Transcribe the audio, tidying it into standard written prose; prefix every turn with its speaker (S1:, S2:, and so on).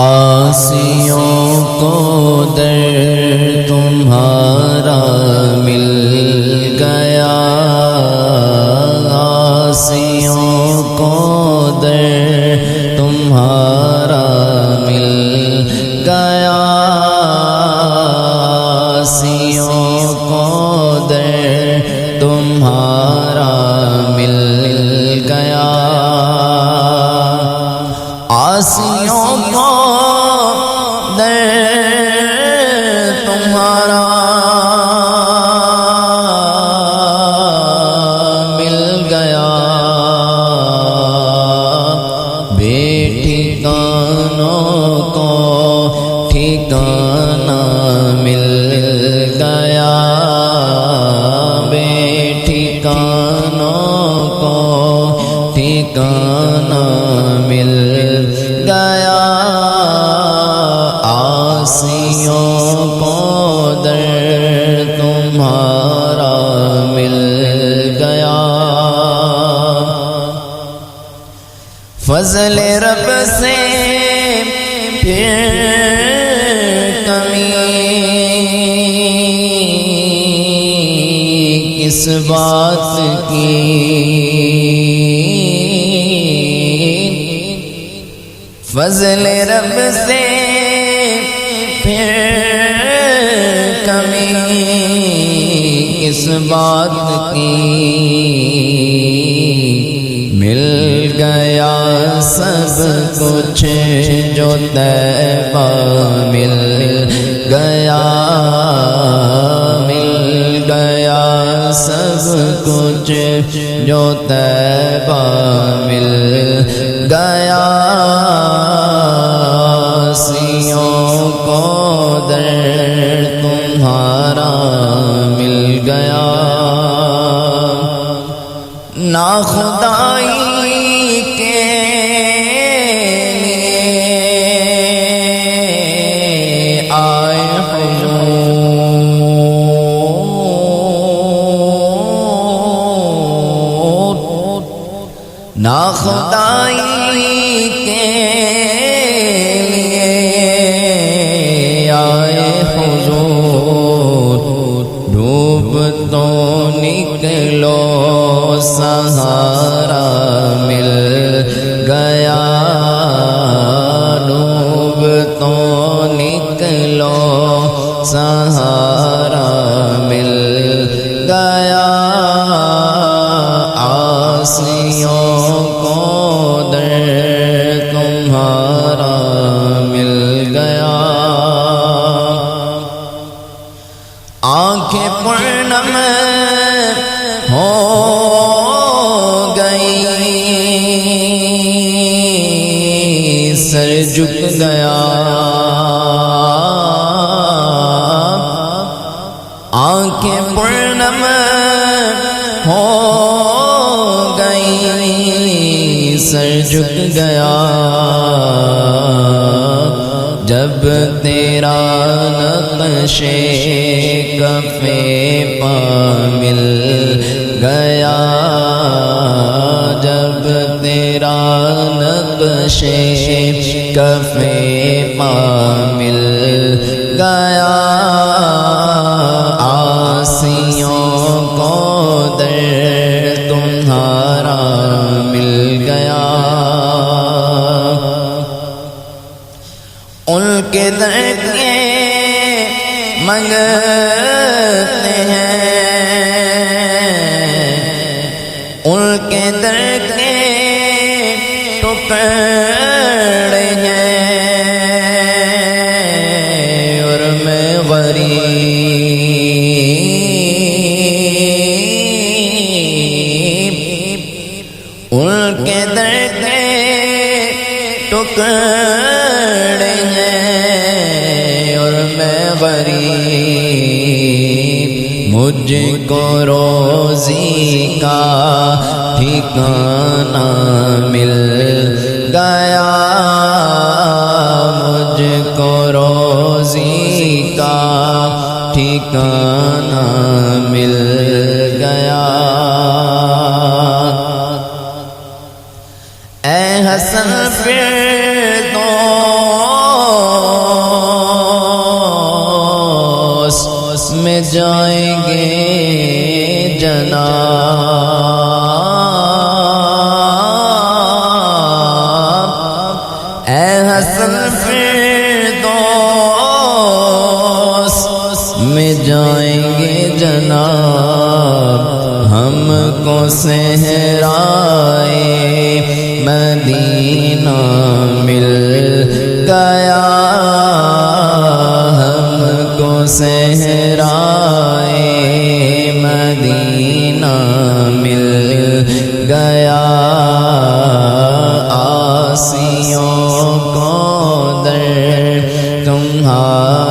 S1: آسیوں کو در تمہارا مل گیا، آسیوں کو در تمہارا مل گیا، آسیوں کو در تمہارا مل گیا، آسیوں کو تمہارا مل گیا، بے ٹھکانوں کو ٹھکانہ مل گیا، بے ٹھکانوں کو ٹھکانہ مل گیا، آسیوں کو در تمہارا مل گیا، فضل رب سے پھر کمی کس بات کی، فضل رب سے پھر کمی کس بات کی، مل گیا سب کچھ جو طیبہ مل گیا، مل گیا سب کچھ جو طیبہ مل گیا، آسیوں کو در تمہارا مل گیا، ناخدائی کے لیے آئے حضور، ناخدائی کے لیے آئے حضور، ڈوب تو نکلو سہارا مل گیا، ڈوب تو نکلو سہارا مل گیا، آسیوں کو در تمہارا مل گیا، آنکھیں پورنم ہو گئی، سر جھک گیا، آنکھیں پورنم ہو گئی، سر جھک گیا، جب تیرا نقش کف پا مل گیا، جب تیرا نقش کف پا مل گیا، آسیوں کو در تمہارا مل گیا، ان کے در کے منگتے ہیں، ان کے در کے ٹکڑے ہیں، اور میں غریب، ان کے در کے ٹکڑے ہیں، اور میں غریب، مجھ کو روزی کا ٹھکانہ مل گیا، مجھ کو روزی کا ٹھکانہ مل گیا، اے حسن پھر تو اصل فردوس میں جائیں گے جناب ہم کو صحرائے مدینہ مل گیا، ہم کو صحرائے مدینہ مل گیا، آسیوں کو در تمہارا